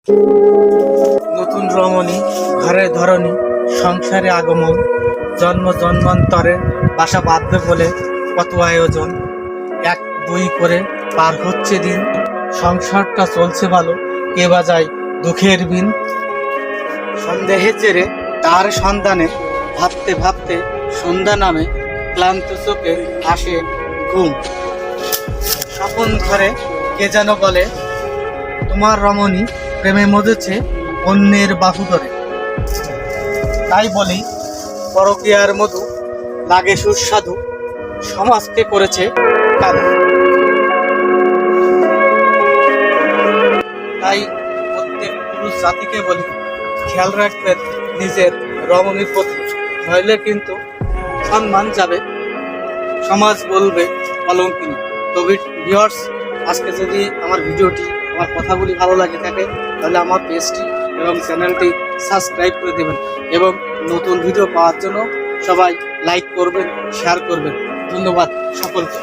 নতুন রমণী, ঘরে ধরণী, সংসারে আগমন, জন্ম জন্মান্তরে বাসা বাঁধবে বলে কত আয়োজন। 1-2 করে পার হচ্ছে দিন, সংসারটা চলছে ভালো, কে বাজায় দুঃখের বিন। সন্দেহের জেরে তার সন্ধানে ভাবতে ভাবতে সন্ধ্যা নামে, ক্লান্ত চোখে আসে ঘুম। স্বপন ঘরে কে যেন বলে, তোমার রমণী প্রেমে মজেছে অন্যের বাহু ধরে। তাই বলি, পরকীয়ার মধু লাগে সুস্বাদু, সমাজকে করেছে কাবু। তাই প্রত্যেক পুরুষ জাতিকে বলি, খেয়াল রাখবেন নিজের রমণীর প্রতি, নইলে কিন্তু সম্মান যাবে, সমাজ বলবে কলঙ্কিনী। তো ভিউয়ার্স, আজকে যদি আমার ভিডিওটি, আমার কথাগুলি ভালো লাগে থাকে, তাহলে আমার পেজটি এবং চ্যানেলটি সাবস্ক্রাইব করে দেবেন এবং নতুন ভিডিও পাওয়ার জন্য সবাই লাইক করবেন, শেয়ার করবেন। ধন্যবাদ সকলকে।